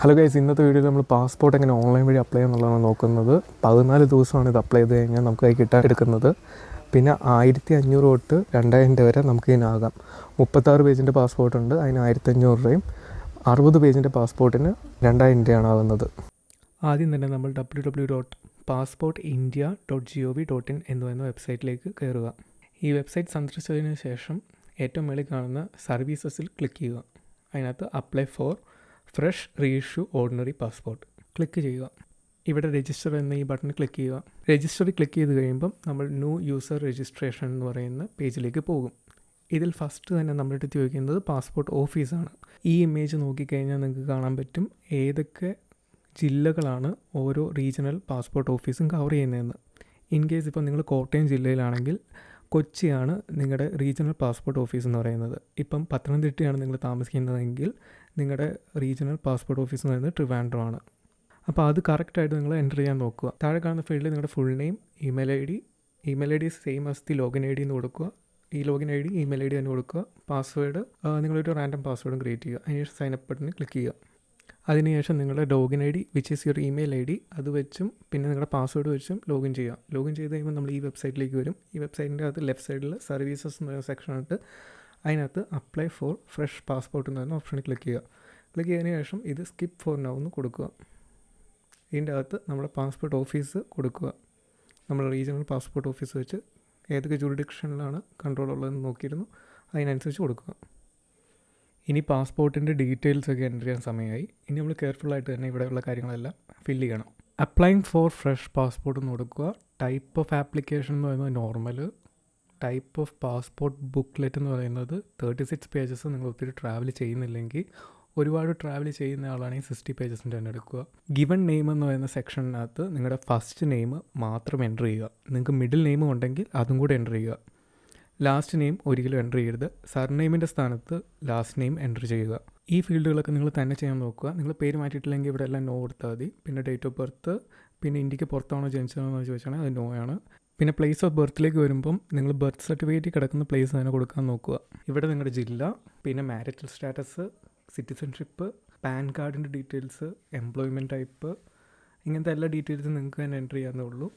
Hello guys, ഇന്നത്തെ വീഡിയോയിൽ നമ്മൾ പാസ്പോർട്ട് എങ്ങനെ ഓൺലൈൻ വഴി അപ്ലൈ ചെയ്യാന്നുള്ളതാണ് നോക്കുന്നത്. 14 ദിവസമാണ് ഇത് അപ്ലൈ ചെയ്ത് കഴിഞ്ഞാൽ നമുക്ക് കൈ കിട്ടാൻ എടുക്കുന്നത്. പിന്നെ 1500 തൊട്ട് 2000 വരെ നമുക്ക് ഇതിനാകാം. 36 പേജിൻ്റെ പാസ്പോർട്ടുണ്ട്, അതിന് 1500 രൂപയും. 60 പേജിൻ്റെ പാസ്പോർട്ടിന് 2000 രൂപയാണ് ആകുന്നത്. ആദ്യം തന്നെ നമ്മൾ www.passportindia.gov.in എന്ന് പറയുന്ന വെബ്സൈറ്റിലേക്ക് കയറുക. ഈ വെബ്സൈറ്റ് സന്ദർശിച്ചതിന് ശേഷം ഏറ്റവും മേളിൽ കാണുന്ന സർവീസസിൽ ക്ലിക്ക് ചെയ്യുക. അതിനകത്ത് apply for fresh reissue ordinary passport click ചെയ്യുക. ഇവിടെ രജിസ്റ്റർ എന്ന ഈ ബട്ടൺ ക്ലിക്ക് ചെയ്യുക. രജിസ്റ്ററിൽ ക്ലിക്ക് ചെയ്ത് കഴിയുമ്പം നമ്മൾ ന്യൂ യൂസർ രജിസ്ട്രേഷൻ എന്ന് പറയുന്ന പേജിലേക്ക് പോകും. ഇതിൽ ഫസ്റ്റ് തന്നെ നമ്മളടുത്ത് ചോദിക്കുന്നത് പാസ്പോർട്ട് ഓഫീസാണ്. ഈ ഇമേജ് നോക്കിക്കഴിഞ്ഞാൽ നിങ്ങൾക്ക് കാണാൻ പറ്റും ഏതൊക്കെ ജില്ലകളാണ് ഓരോ റീജിയണൽ പാസ്പോർട്ട് ഓഫീസും കവർ ചെയ്യുന്നതെന്ന്. ഇൻ കേസ് ഇപ്പോൾ നിങ്ങൾ കോട്ടയം ജില്ലയിലാണെങ്കിൽ കൊച്ചിയാണ് നിങ്ങളുടെ റീജിയണൽ പാസ്പോർട്ട് ഓഫീസ് എന്ന് പറയുന്നത്. ഇപ്പം പത്തനംതിട്ടയാണ് നിങ്ങൾ താമസിക്കുന്നതെങ്കിൽ നിങ്ങളുടെ റീജിയണൽ പാസ്പോർട്ട് ഓഫീസ് എന്ന് പറയുന്നത് ട്രിവാൻഡ്രമാണ്. അപ്പോൾ അത് കറക്റ്റായിട്ട് നിങ്ങൾ എൻ്റർ ചെയ്യാൻ നോക്കുക. താഴെ കാണുന്ന ഫീൽഡിൽ നിങ്ങളുടെ full name, email I D same as the login I D എന്ന് കൊടുക്കുക. ഈ login I D email I D തന്നെ കൊടുക്കുക. പാസ്വേഡ് നിങ്ങളൊരു റാൻഡം പാസ്വേഡും ക്രിയേറ്റ് ചെയ്യുക. അതിനുശേഷം സൈനപ്പ് ബട്ടണിൽ ക്ലിക്ക് ചെയ്യുക. അതിനുശേഷം നിങ്ങളുടെ login I D which is your email I D അത് വെച്ചും പിന്നെ നിങ്ങളുടെ പാസ്വേഡ് വെച്ചും ലോഗിൻ ചെയ്യുക. ലോഗിൻ ചെയ്ത് കഴിയുമ്പോൾ നമ്മൾ ഈ വെബ്സൈറ്റിലേക്ക് വരും. ഈ വെബ്സൈറ്റിൻ്റെ അകത്ത് ലെഫ്റ്റ് സൈഡിൽ സർവീസസ് എന്ന് പറയുന്ന സെക്ഷനായിട്ട് അതിനകത്ത് അപ്ലൈ ഫോർ ഫ്രഷ് പാസ്പോർട്ട് എന്ന് പറയുന്ന ഓപ്ഷനിൽ ക്ലിക്ക് ചെയ്യുക. ക്ലിക്ക് ചെയ്തതിന് ശേഷം ഇത് സ്കിപ്പ് ഫോർ നൗ എന്ന് കൊടുക്കുക. ഇതിൻ്റെ അകത്ത് നമ്മുടെ പാസ്പോർട്ട് ഓഫീസ് കൊടുക്കുക. നമ്മുടെ റീജിയണൽ പാസ്പോർട്ട് ഓഫീസ് വെച്ച് ഏതൊക്കെ ജൂറിഡിക്ഷനിലാണ് കൺട്രോൾ ഉള്ളതെന്ന് നോക്കിയിരുന്നു, അതിനനുസരിച്ച് കൊടുക്കുക. ഇനി പാസ്പോർട്ടിൻ്റെ ഡീറ്റെയിൽസ് ഒക്കെ എൻ്റർ ചെയ്യാൻ സമയമായി. ഇനി നമ്മൾ കെയർഫുള്ളായിട്ട് തന്നെ ഇവിടെയുള്ള കാര്യങ്ങളെല്ലാം ഫില്ല് ചെയ്യണം. അപ്ലൈയിങ് ഫോർ ഫ്രഷ് പാസ്പോർട്ട് എന്ന് കൊടുക്കുക. ടൈപ്പ് ഓഫ് ആപ്ലിക്കേഷൻ എന്ന് പറയുന്നത് normal. Type of passport booklet എന്ന് പറയുന്നത് 36 പേജസ്. നിങ്ങൾ ഒത്തിരി ട്രാവൽ ചെയ്യുന്നില്ലെങ്കിൽ, ഒരുപാട് ട്രാവൽ ചെയ്യുന്ന ആളാണെങ്കിൽ 60 പേജസിൻ്റെ തന്നെ എടുക്കുക. ഗിവൺ നെയിം എന്ന് പറയുന്ന സെക്ഷനകത്ത് നിങ്ങളുടെ ഫസ്റ്റ് നെയിം മാത്രം എൻ്റർ ചെയ്യുക. നിങ്ങൾക്ക് മിഡിൽ നെയിം ഉണ്ടെങ്കിൽ അതും കൂടെ എൻ്റർ ചെയ്യുക. ലാസ്റ്റ് നെയിം ഒരിക്കലും എൻ്റർ ചെയ്യരുത്. സർനെയിമിൻ്റെ സ്ഥാനത്ത് ലാസ്റ്റ് നെയിം എൻ്റർ ചെയ്യുക. ഈ ഫീൽഡുകളൊക്കെ നിങ്ങൾ തന്നെ ചെയ്യാൻ നോക്കുക. നിങ്ങൾ പേര് മാറ്റിയിട്ടില്ലെങ്കിൽ ഇവിടെ എല്ലാം നോ കൊടുത്താൽ മതി. പിന്നെ ഡേറ്റ് ഓഫ് ബർത്ത്, പിന്നെ ഇന്ത്യക്ക് പുറത്താണോ ജനിച്ചതെന്ന് ചോദിച്ചാണെങ്കിൽ അത് നോ ആണ്. പിന്നെ പ്ലേസ് ഓഫ് ബർത്തിലേക്ക് വരുമ്പം നിങ്ങൾ ബർത്ത് സർട്ടിഫിക്കറ്റ് കിടക്കുന്ന പ്ലേസ് തന്നെ കൊടുക്കാൻ നോക്കുക. ഇവിടെ നിങ്ങളുടെ ജില്ല, പിന്നെ മാരിറ്റൽ സ്റ്റാറ്റസ്, സിറ്റിസൺഷിപ്പ്, പാൻ കാർഡിൻ്റെ ഡീറ്റെയിൽസ്, എംപ്ലോയ്മെൻറ്റ് ടൈപ്പ്, ഇങ്ങനത്തെ എല്ലാ ഡീറ്റെയിൽസും നിങ്ങൾക്ക് തന്നെ എൻ്റർ ചെയ്യാവുന്നേ ഉള്ളൂ.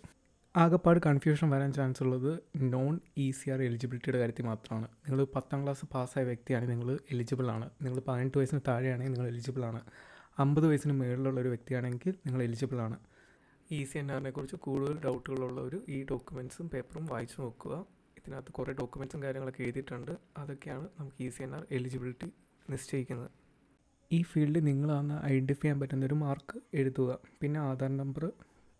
ആകെപ്പാട് കൺഫ്യൂഷൻ വരാൻ ചാൻസ് ഉള്ളത് നോൺ ECR എലിജിബിലിറ്റിയുടെ കാര്യത്തിൽ മാത്രമാണ്. നിങ്ങൾ 10ാം ക്ലാസ് പാസ്സായ വ്യക്തിയാണെങ്കിൽ നിങ്ങൾ എലിജിബിളാണ്. നിങ്ങൾ 18 വയസ്സിന് താഴെയാണെങ്കിൽ നിങ്ങൾ എലിജിബിളാണ്. 50 വയസ്സിന് മുകളിലുള്ള ഒരു വ്യക്തിയാണെങ്കിൽ നിങ്ങൾ എലിജിബിളാണ്. ECNR കുറിച്ച് കൂടുതൽ ഡൗട്ടുകളുള്ളവർ ഈ ഡോക്യുമെൻറ്റ്സും പേപ്പറും വായിച്ചു നോക്കുക. ഇതിനകത്ത് കുറേ ഡോക്യുമെൻറ്റ്സും കാര്യങ്ങളൊക്കെ എഴുതിയിട്ടുണ്ട്. അതൊക്കെയാണ് നമുക്ക് ECNR എലിജിബിലിറ്റി നിശ്ചയിക്കുന്നത്. ഈ ഫീൽഡിൽ നിങ്ങളാണ് ഐഡൻറ്റിഫൈ ചെയ്യാൻ പറ്റുന്നൊരു മാർക്ക് എഴുതുക. പിന്നെ ആധാർ നമ്പർ,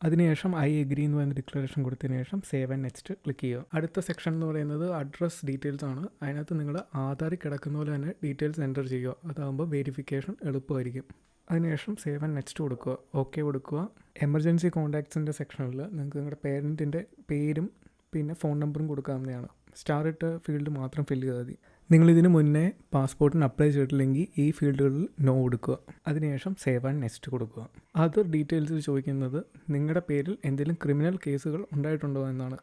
അതിനുശേഷം ഐ എഗ്രി എന്ന് പറയുന്ന ഡിക്ലറേഷൻ കൊടുത്തതിന് ശേഷം സേവ് ആൻഡ് നെക്സ്റ്റ് ക്ലിക്ക് ചെയ്യുക. അടുത്ത സെക്ഷൻ എന്ന് പറയുന്നത് അഡ്രസ് ഡീറ്റെയിൽസ് ആണ്. അതിനകത്ത് നിങ്ങൾ ആധാറിൽ കിടക്കുന്ന പോലെ തന്നെ ഡീറ്റെയിൽസ് എൻ്റർ ചെയ്യുക. അതാകുമ്പോൾ വെരിഫിക്കേഷൻ എളുപ്പമായിരിക്കും. അതിനുശേഷം സേവ് ആൻഡ് നെക്സ്റ്റ് കൊടുക്കുക, ഓക്കെ കൊടുക്കുക. എമർജൻസി കോൺടാക്ട്സിൻ്റെ സെക്ഷനിൽ നിങ്ങൾക്ക് നിങ്ങളുടെ പേരൻറ്റിൻ്റെ പേരും പിന്നെ ഫോൺ നമ്പറും കൊടുക്കാവുന്നതാണ്. സ്റ്റാർ ഇട്ട ഫീൽഡ് മാത്രം ഫില്ല് ചെയ്താൽ മതി. നിങ്ങളിതിന് മുന്നേ പാസ്പോർട്ടിന് അപ്ലൈ ചെയ്തിട്ടില്ലെങ്കിൽ ഈ ഫീൽഡുകളിൽ നോ കൊടുക്കുക. അതിനുശേഷം സേവ് ആൻഡ് നെക്സ്റ്റ് കൊടുക്കുക. അതർ ഡീറ്റെയിൽസ് ചോദിക്കുന്നത് നിങ്ങളുടെ പേരിൽ എന്തെങ്കിലും ക്രിമിനൽ കേസുകൾ ഉണ്ടായിട്ടുണ്ടോ എന്നാണ്.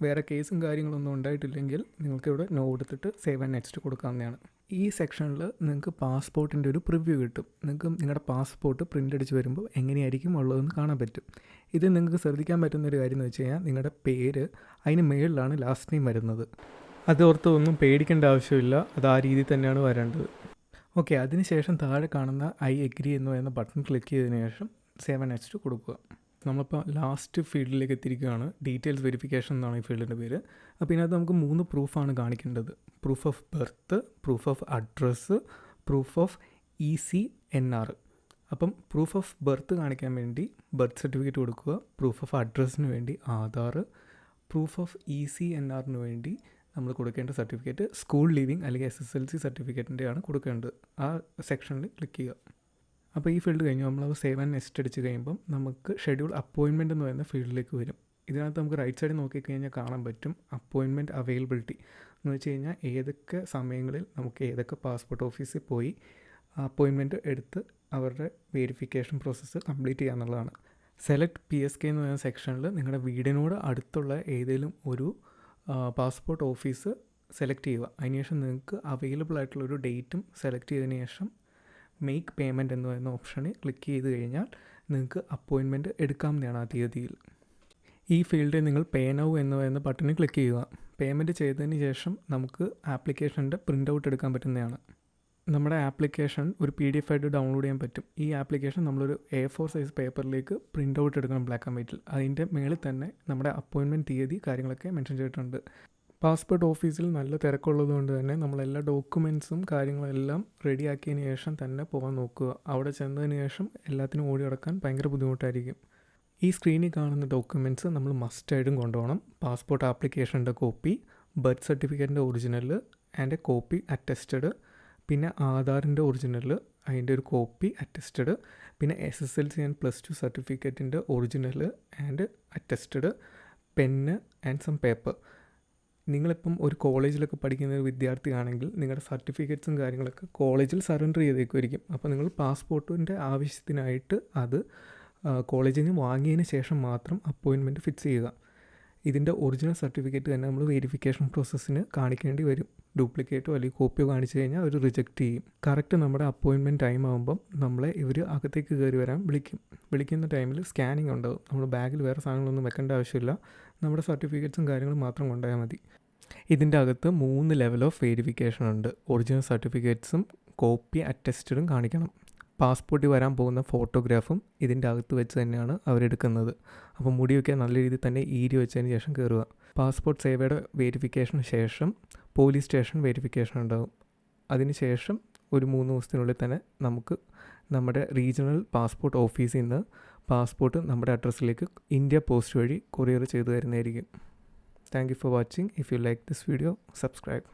വേറെ കേസും കാര്യങ്ങളൊന്നും ഉണ്ടായിട്ടില്ലെങ്കിൽ നിങ്ങൾക്കിവിടെ നോ കൊടുത്തിട്ട് സേവ് ആൻഡ് നെക്സ്റ്റ് കൊടുക്കാവുന്നതാണ്. ഈ സെക്ഷനിൽ നിങ്ങൾക്ക് പാസ്പോർട്ടിൻ്റെ ഒരു പ്രിവ്യൂ കിട്ടും. നിങ്ങൾക്ക് നിങ്ങളുടെ പാസ്പോർട്ട് പ്രിൻ്റ് അടിച്ച് വരുമ്പോൾ എങ്ങനെയായിരിക്കും ഉള്ളതെന്ന് കാണാൻ പറ്റും. ഇത് നിങ്ങൾക്ക് ശ്രദ്ധിക്കാൻ പറ്റുന്നൊരു കാര്യം എന്ന് വെച്ച് കഴിഞ്ഞാൽ നിങ്ങളുടെ പേര് അതിന് മേളിലാണ് ലാസ്റ്റ് നെയിം വരുന്നത്. അതോർത്ത് ഒന്നും പേടിക്കേണ്ട ആവശ്യമില്ല, അത് ആ രീതിയിൽ തന്നെയാണ് വരേണ്ടത്. ഓക്കെ, അതിനുശേഷം താഴെ കാണുന്ന ഐ എഗ്രി എന്ന് പറയുന്ന ബട്ടൺ ക്ലിക്ക് ചെയ്തതിന് ശേഷം സേവ് ആൻഡ് നെക്സ്റ്റ് കൊടുക്കുക. നമ്മളിപ്പോൾ ലാസ്റ്റ് ഫീൽഡിലേക്ക് എത്തിയിരിക്കുകയാണ്. ഡീറ്റെയിൽസ് വെരിഫിക്കേഷൻ എന്നാണ് ഈ ഫീൽഡിൻ്റെ പേര്. അപ്പോൾ ഇതിനകത്ത് നമുക്ക് 3 പ്രൂഫാണ് കാണിക്കേണ്ടത്. Proof of birth, proof of address, proof of ECNR. അപ്പം പ്രൂഫ് ഓഫ് ബർത്ത് കാണിക്കാൻ വേണ്ടി ബർത്ത് സർട്ടിഫിക്കറ്റ് കൊടുക്കുക. പ്രൂഫ് ഓഫ് അഡ്രസ്സിന് വേണ്ടി ആധാർ, പ്രൂഫ് ഓഫ് ECNRന് വേണ്ടി നമ്മൾ കൊടുക്കേണ്ട സർട്ടിഫിക്കറ്റ് സ്കൂൾ ലീവിങ് അല്ലെങ്കിൽ SSLC സർട്ടിഫിക്കറ്റിൻ്റെയാണ് കൊടുക്കേണ്ടത്. ആ സെക്ഷനിൽ ക്ലിക്ക് ചെയ്യുക. അപ്പോൾ ഈ ഫീൽഡ് കഴിഞ്ഞ് നമ്മൾ സേവ് ആൻഡ് നെക്സ്റ്റ് അടിച്ച് കഴിയുമ്പം നമുക്ക് ഷെഡ്യൂൾ അപ്പോയിൻമെൻറ്റ് എന്ന് പറയുന്ന ഫീൽഡിലേക്ക് വരും. ഇതിനകത്ത് നമുക്ക് റൈറ്റ് സൈഡിൽ നോക്കിക്കഴിഞ്ഞാൽ കാണാൻ പറ്റും അപ്പോയിൻമെൻറ്റ് അവൈലബിലിറ്റി എന്ന് വെച്ച് കഴിഞ്ഞാൽ ഏതൊക്കെ സമയങ്ങളിൽ നമുക്ക് ഏതൊക്കെ പാസ്പോർട്ട് ഓഫീസിൽ പോയി അപ്പോയിൻമെൻറ്റ് എടുത്ത് അവരുടെ വെരിഫിക്കേഷൻ പ്രോസസ്സ് കംപ്ലീറ്റ് ചെയ്യുക എന്നുള്ളതാണ്. സെലക്ട് PSK എന്ന് പറയുന്ന സെക്ഷനിൽ നിങ്ങളുടെ വീടിനോട് അടുത്തുള്ള ഏതെങ്കിലും ഒരു പാസ്പോർട്ട് ഓഫീസ് സെലക്ട് ചെയ്യുക. അതിനുശേഷം നിങ്ങൾക്ക് അവൈലബിൾ ആയിട്ടുള്ളൊരു ഡേറ്റും സെലക്ട് ചെയ്തതിന് ശേഷം മേക്ക് പേയ്മെൻറ്റ് എന്ന് പറയുന്ന ഓപ്ഷനിൽ ക്ലിക്ക് ചെയ്ത് കഴിഞ്ഞാൽ നിങ്ങൾക്ക് അപ്പോയിൻമെൻറ്റ് എടുക്കാവുന്നതാണ് ആ തീയതിയിൽ. ഈ ഫീൽഡിൽ നിങ്ങൾ പേ നൗ എന്ന് പറയുന്ന ബട്ടണിൽ ക്ലിക്ക് ചെയ്യുക. പേയ്മെൻറ്റ് ചെയ്തതിന് ശേഷം നമുക്ക് ആപ്ലിക്കേഷൻ്റെ പ്രിൻ്റ് ഔട്ട് എടുക്കാൻ പറ്റുന്നതാണ്. നമ്മുടെ ആപ്ലിക്കേഷൻ ഒരു PDF ആയിട്ട് ഡൗൺലോഡ് ചെയ്യാൻ പറ്റും. ഈ ആപ്ലിക്കേഷൻ നമ്മളൊരു A4 സൈസ് പേപ്പറിലേക്ക് പ്രിൻ്റ് ഔട്ട് എടുക്കണം ബ്ലാക്ക് ആൻഡ് വൈറ്റിൽ. അതിൻ്റെ മേളിൽ തന്നെ നമ്മുടെ അപ്പോയിൻമെൻറ്റ് തീയതി കാര്യങ്ങളൊക്കെ മെൻഷൻ ചെയ്തിട്ടുണ്ട്. പാസ്പോർട്ട് ഓഫീസിൽ നല്ല തിരക്കുള്ളത് കൊണ്ട് തന്നെ നമ്മളെല്ലാ ഡോക്യുമെൻറ്റ്സും കാര്യങ്ങളെല്ലാം റെഡിയാക്കിയതിന് ശേഷം തന്നെ പോകാൻ നോക്കുക. അവിടെ ചെന്നതിന് ശേഷം എല്ലാത്തിനും ഓടി നടക്കാൻ ഭയങ്കര ബുദ്ധിമുട്ടായിരിക്കും. ഈ സ്ക്രീനിൽ കാണുന്ന ഡോക്യുമെൻറ്റ്സ് നമ്മൾ മസ്റ്റായിട്ടും കൊണ്ടുപോകണം. പാസ്പോർട്ട് ആപ്ലിക്കേഷൻ്റെ കോപ്പി, ബർത്ത് സർട്ടിഫിക്കറ്റിൻ്റെ original and a copy attested, പിന്നെ ആധാറിൻ്റെ ഒറിജിനൽ അതിൻ്റെ ഒരു കോപ്പി അറ്റസ്റ്റഡ്, പിന്നെ SSLC ആൻഡ് +2 സർട്ടിഫിക്കറ്റിൻ്റെ original and attested, pen and some paper. നിങ്ങളിപ്പം ഒരു കോളേജിലൊക്കെ പഠിക്കുന്ന ഒരു വിദ്യാർത്ഥിയാണെങ്കിൽ നിങ്ങളുടെ സർട്ടിഫിക്കറ്റ്സും കാര്യങ്ങളൊക്കെ കോളേജിൽ സറണ്ടർ ചെയ്തേക്കുമായിരിക്കും. അപ്പോൾ നിങ്ങൾ പാസ്പോർട്ടിൻ്റെ ആവശ്യത്തിനായിട്ട് അത് കോളേജിൽ നിന്ന് വാങ്ങിയതിന് ശേഷം മാത്രം അപ്പോയിൻമെൻറ്റ് ഫിക്സ് ചെയ്യുക. ഇതിൻ്റെ ഒറിജിനൽ സർട്ടിഫിക്കറ്റ് തന്നെ നമ്മൾ വെരിഫിക്കേഷൻ പ്രോസസ്സിന് കാണിക്കേണ്ടി വരും. ഡ്യൂപ്ലിക്കേറ്റോ അല്ലെങ്കിൽ കോപ്പിയോ കാണിച്ചു കഴിഞ്ഞാൽ അവർ റിജക്റ്റ് ചെയ്യും. കറക്റ്റ് നമ്മുടെ അപ്പോയിൻമെൻറ്റ് ടൈം ആകുമ്പം നമ്മളെ ഇവർ അകത്തേക്ക് കയറി വരാൻ വിളിക്കുന്ന ടൈമിൽ സ്കാനിങ് ഉണ്ടാകും. നമ്മൾ ബാഗിൽ വേറെ സാധനങ്ങളൊന്നും വെക്കേണ്ട ആവശ്യമില്ല. നമ്മുടെ സർട്ടിഫിക്കറ്റ്സും കാര്യങ്ങളും മാത്രം കൊണ്ടുപോയാൽ മതി. ഇതിൻ്റെ അകത്ത് 3 ലെവൽ ഓഫ് വെരിഫിക്കേഷൻ ഉണ്ട്. ഒറിജിനൽ സർട്ടിഫിക്കറ്റ്സും കോപ്പി അറ്റസ്റ്റഡും കാണിക്കണം. പാസ്പോർട്ടിൽ വരാൻ പോകുന്ന ഫോട്ടോഗ്രാഫും ഇതിൻ്റെ അകത്ത് വെച്ച് തന്നെയാണ് അവരെടുക്കുന്നത്. അപ്പോൾ മുടിയൊക്കെ നല്ല രീതിയിൽ തന്നെ ഈരി വെച്ചതിന് ശേഷം കയറുക. പാസ്പോർട്ട് സേവയുടെ വെരിഫിക്കേഷന് ശേഷം പോലീസ് സ്റ്റേഷൻ വെരിഫിക്കേഷൻ ഉണ്ടാകും. അതിന് ശേഷം ഒരു 3 ദിവസത്തിനുള്ളിൽ തന്നെ നമുക്ക് നമ്മുടെ റീജിയണൽ പാസ്പോർട്ട് ഓഫീസിൽ നിന്ന് പാസ്പോർട്ട് നമ്മുടെ അഡ്രസ്സിലേക്ക് ഇന്ത്യ പോസ്റ്റ് വഴി കൊറിയർ ചെയ്തു തരുന്നതായിരിക്കും. Thank you for watching. If you like this video, subscribe.